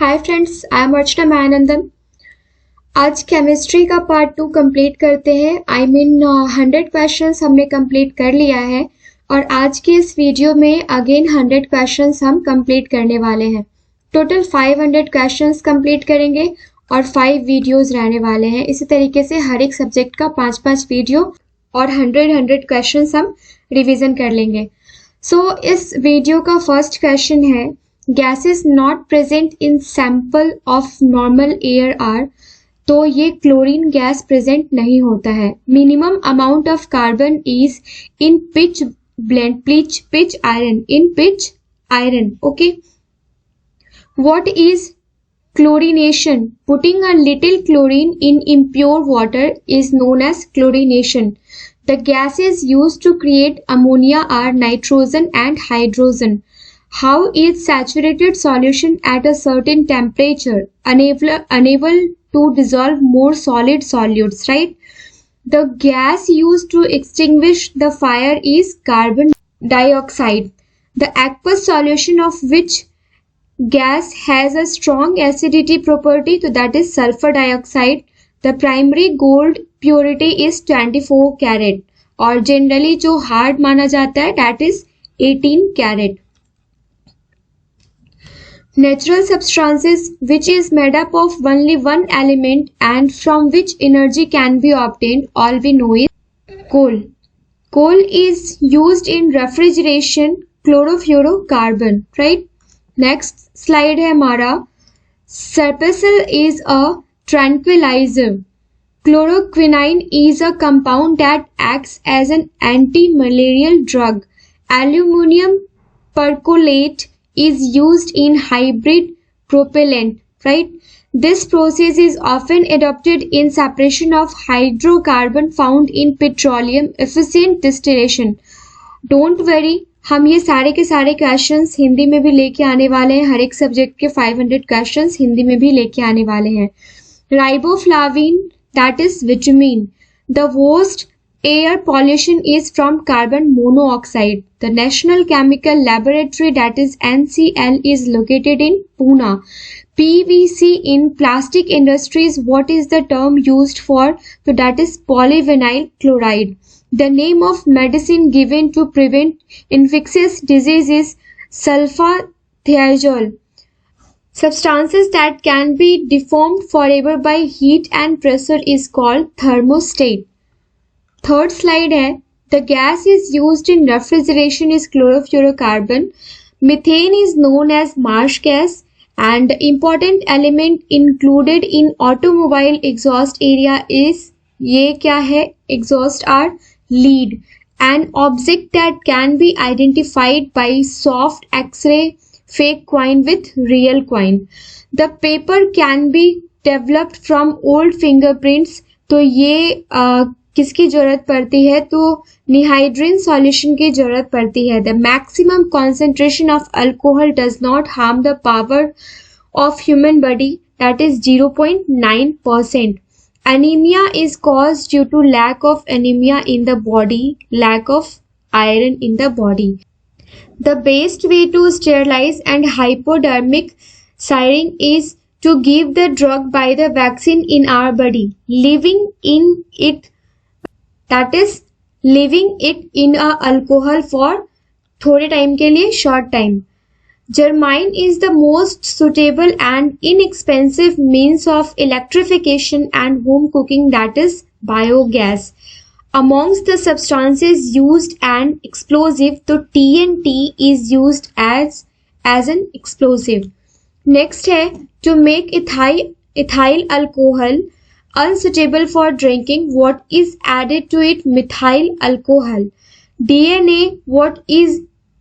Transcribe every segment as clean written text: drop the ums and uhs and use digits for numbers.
Hi friends, I am अर्चना मायानंदन। आज chemistry का part 2 complete करते हैं। आई मीन 100 क्वेश्चंस हमने कंप्लीट कर लिया है और आज के इस वीडियो में अगेन 100 क्वेश्चंस हम कंप्लीट करने वाले हैं। टोटल 500 क्वेश्चंस कंप्लीट करेंगे और 5 वीडियोस रहने वाले हैं। इसी तरीके से हर एक सब्जेक्ट का 5-5 वीडियो और 100 क्वेश्चंस हम रिवीजन कर लेंगे। इस वीडियो का फर्स्ट क्वेश्चन है, gases not present in sample of normal air are, तो ये क्लोरीन गैस प्रेजेंट नहीं होता है। Minimum amount of carbon is in pitch blend pitch iron okay. What is chlorination? Putting a little chlorine in impure water is known as chlorination. The gases used to create ammonia are nitrogen and hydrogen. How is saturated solution at a certain temperature unable to dissolve more solid solutes, right? The gas used to extinguish the fire is carbon dioxide. The aqueous solution of which gas has a strong acidity property, so that is sulfur dioxide. The primary gold purity is 24 carat और generally जो hard माना जाता है that is 18 carat. Natural substances which is made up of only one element and from which energy can be obtained, all we know is coal. Coal is used in refrigeration, chlorofluorocarbon, right? Next slide है हमारा, Serpacil is a tranquilizer. Chloroquine is a compound that acts as an anti-malarial drug. Aluminum perchlorate is used in hybrid propellant, right? This process is often adopted in separation of hydrocarbon found in petroleum efficient distillation. Don't worry, हम ये सारे के सारे questions Hindi में भी लेके आने वाले हैं। हर एक सब्जेक्ट के 500 क्वेश्चंस हिंदी में भी लेके आने वाले हैं। Riboflavin, that is vitamin. The worst air pollution is from carbon monoxide. The National Chemical Laboratory, that is NCL, is located in Pune. PVC in plastic industries, what is the term used for? So that is polyvinyl chloride. The name of medicine given to prevent infectious disease is sulfathiazole. Substances that can be deformed forever by heat and pressure is called thermostat. Third slide है, the gas is used in refrigeration is chlorofluorocarbon. Methane is known as marsh gas and important element included in automobile exhaust area is, ये क्या है, exhaust are lead. An object that can be identified by soft X-ray fake coin with real coin. The paper can be developed from old fingerprints. तो ये किसकी जरूरत पड़ती है, तो निहाइड्रिन सॉल्यूशन की जरूरत पड़ती है। The maximum concentration of alcohol does not harm the power of human body, that is 0.9%. Anemia is caused due to lack of anemia in the body, lack of iron in the body. The best way to sterilize and hypodermic syringe is to give the drug by the vaccine in our body, leaving it in a alcohol for थोड़े time के लिए, short time. Germine is the most suitable and inexpensive means of electrification and home cooking, that is biogas. Amongst the substances used and explosive, the TNT is used as an explosive. Next है, to make ethyl alcohol unsuitable for drinking, what is added to it? Methyl alcohol. DNA, what is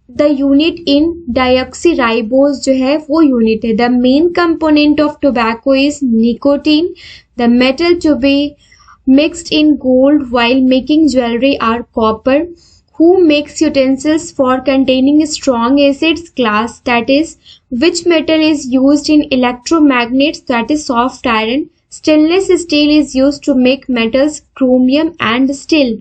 the unit in deoxyribose, जो है वो unit है। The main component of tobacco is nicotine. The metal to be mixed in gold while making jewelry are copper. Who makes utensils for containing strong acids? Glass. That is, which metal is used in electromagnets? That is soft iron. Stainless steel is used to make metals chromium and steel.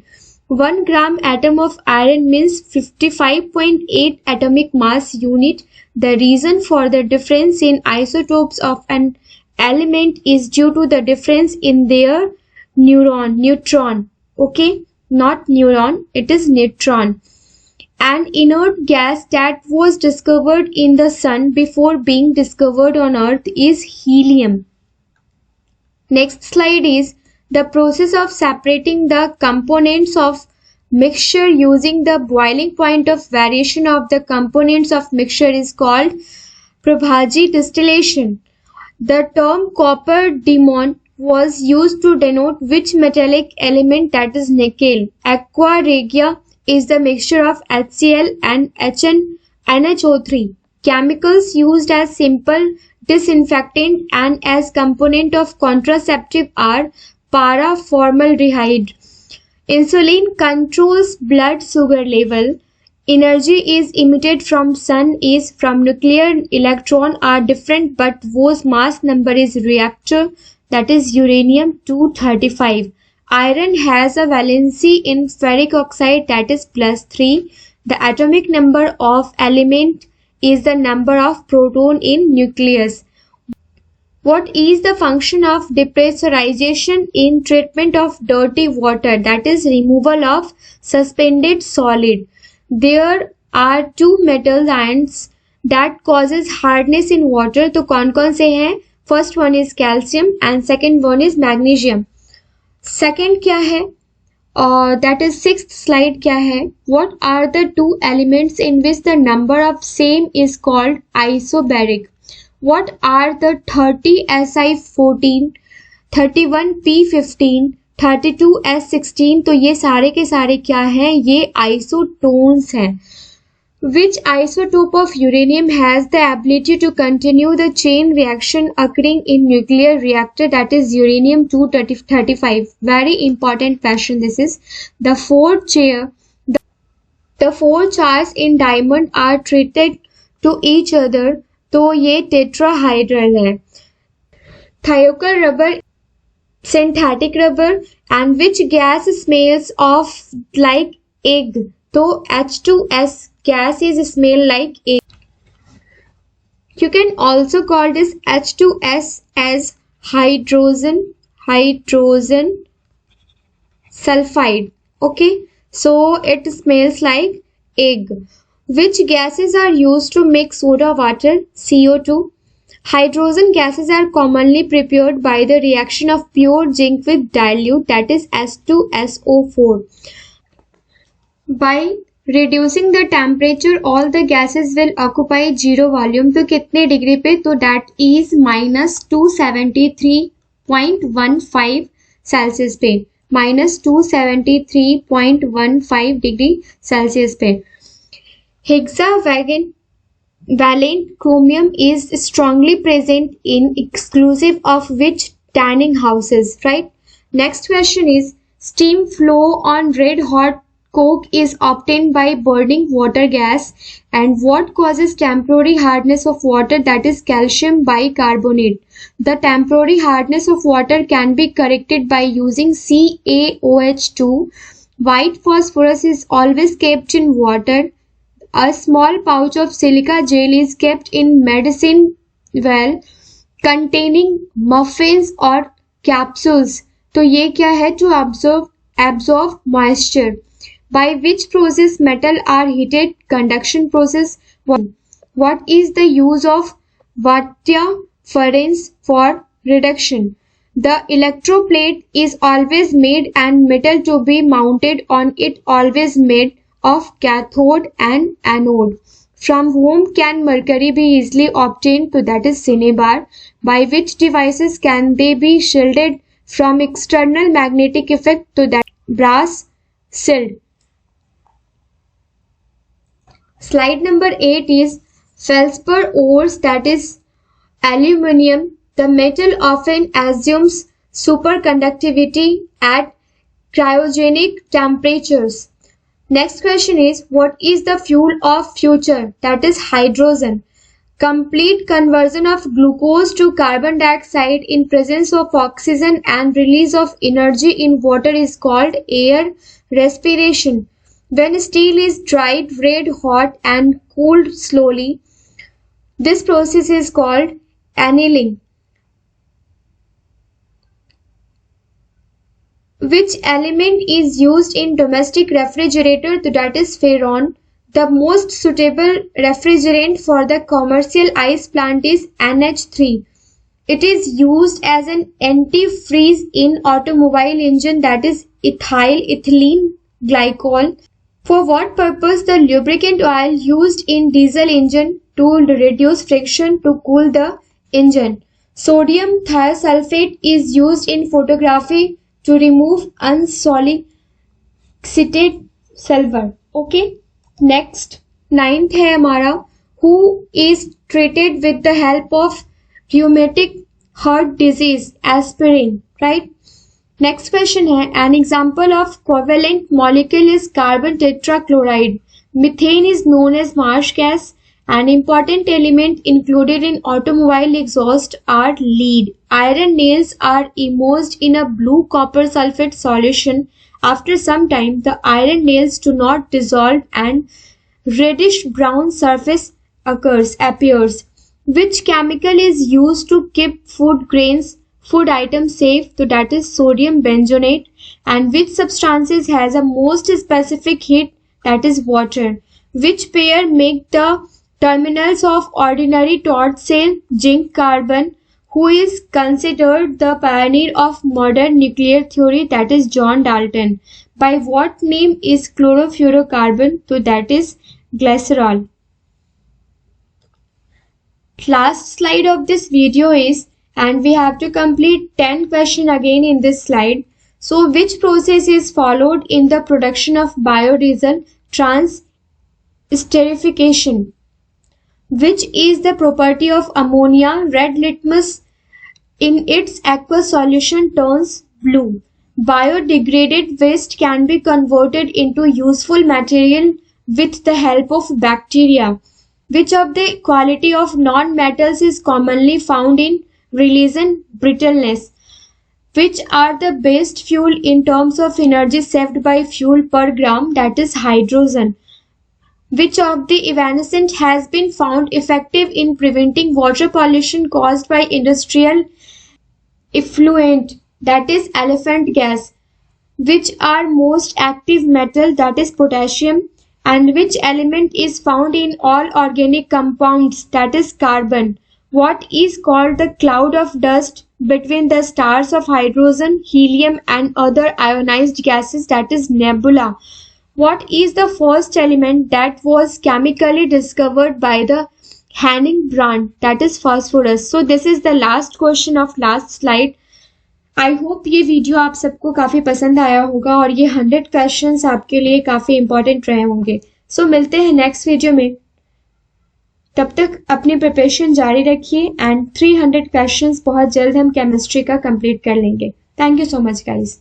1 gram atom of iron means 55.8 atomic mass unit. The reason for the difference in isotopes of an element is due to the difference in their neutron. Okay, not neuron, it is neutron. An inert gas that was discovered in the sun before being discovered on Earth is helium. Next slide is the process of separating the components of mixture using the boiling point of variation of the components of mixture is called Prabhaji distillation. The term copper demon was used to denote which metallic element, that is nickel. Aqua regia is the mixture of HCl and NHO3. Chemicals used as simple disinfectant and as component of contraceptive are paraformaldehyde. Insulin controls blood sugar level. Energy is emitted from sun is from nuclear electron are different but whose mass number is reactor, that is uranium-235. Iron has a valency in ferric oxide, that is +3. The atomic number of element is the number of proton in nucleus. What is the function of depressurization in treatment of dirty water, that is removal of suspended solid? There are two metal ions that causes hardness in water. तो कौन से हैं? First one is calcium and second one is magnesium. Second क्या है? That is sixth slide क्या है? What are the two elements in which the number of same is called isobaric? What are the 30Si14, 31P15, 32S16? तो ये सारे के सारे क्या हैं? ये आइसोटोन्स हैं. Which isotope of uranium has the ability to continue the chain reaction occurring in nuclear reactor, that is uranium-235? Very important question this is. The four charges in diamond are treated to each other, तो ये tetrahedral है. Thiocol rubber, synthetic rubber, and which gas smells of like egg? तो H2S gas is smell like egg. You can also call this H2S as hydrogen sulfide. Okay, so it smells like egg. Which gases are used to make soda water? CO2. Hydrogen gases are commonly prepared by the reaction of pure zinc with dilute, that is S2SO4. By reducing the temperature, all the gases will occupy zero volume. तो कितने degree पे? तो that is -273.15 Celsius पे. -273.15 degree Celsius पे. Hexavalent chromium is strongly present in exclusive of which tanning houses, right? Next question is, steam flow on red hot coke is obtained by burning water gas, and what causes temporary hardness of water, that is calcium bicarbonate. The temporary hardness of water can be corrected by using CaOH2. White phosphorus is always kept in water. A small pouch of silica gel is kept in medicine well containing muffins or capsules. तो ये क्या है? To absorb moisture. By which process metal are heated? Conduction process. What is the use of Wattya-Ferencz for reduction? The electroplate is always made and metal to be mounted on it always made of cathode and anode. From whom can mercury be easily obtained? So that is cinnabar. By which devices can they be shielded from external magnetic effect? So that brass shield. Slide number 8 is feldspar ores, that is aluminium. The metal often assumes superconductivity at cryogenic temperatures. Next question is, what is the fuel of future? That is hydrogen. Complete conversion of glucose to carbon dioxide in presence of oxygen and release of energy in water is called air respiration. When steel is dried red hot and cooled slowly, this process is called annealing. Which element is used in domestic refrigerator? That is freon. The most suitable refrigerant for the commercial ice plant is NH3. It is used as an antifreeze in automobile engine, that is ethyl ethylene glycol. For what purpose the lubricant oil used in diesel engine? To reduce friction to cool the engine. Sodium thiosulfate is used in photography to remove unsolicited silver. Okay, next 9th है हमारा, who is treated with the help of rheumatic heart disease? Aspirin, right? Next question है, an example of covalent molecule is carbon tetrachloride. Methane is known as marsh gas. An important element included in automobile exhaust are lead. Iron nails are immersed in a blue copper sulfate solution. After some time, the iron nails do not dissolve and reddish brown surface appears. Which chemical is used to keep food items safe? So that is sodium benzoate. And which substances has a most specific heat? That is water. Which pair make the terminals of ordinary torch cell? Zinc carbon. Who is considered the pioneer of modern nuclear theory? That is John Dalton. By what name is chlorofluorocarbon? So that is glycerol. Last slide of this video is, and we have to complete 10 questions again in this slide. So which process is followed in the production of biodiesel? Transesterification. Which is the property of ammonia? Red litmus in its aqueous solution turns blue. Biodegraded waste can be converted into useful material with the help of bacteria. Which of the quality of non-metals is commonly found in relation brittleness? Which are the best fuel in terms of energy saved by fuel per gram? That is hydrogen. Which of the evanescent has been found effective in preventing water pollution caused by industrial effluent? That is elephant gas. Which are most active metal? That is potassium. And which element is found in all organic compounds? That is carbon. What is called the cloud of dust between the stars of hydrogen, helium and other ionized gases? That is nebula. What is the first element that was chemically discovered by the Henning Brand? That is phosphorus. So this is the last question of last slide. I hope ये video आप सबको काफ़ी पसंद आया होगा और ये 100 questions आपके लिए काफ़ी इंपॉर्टेंट रहे होंगे. सो मिलते हैं नेक्स्ट वीडियो में. तब तक अपनी प्रिपरेशन जारी रखिए एंड 300 क्वेश्चंस बहुत जल्द हम केमिस्ट्री का कंप्लीट कर लेंगे. Thank you so much guys.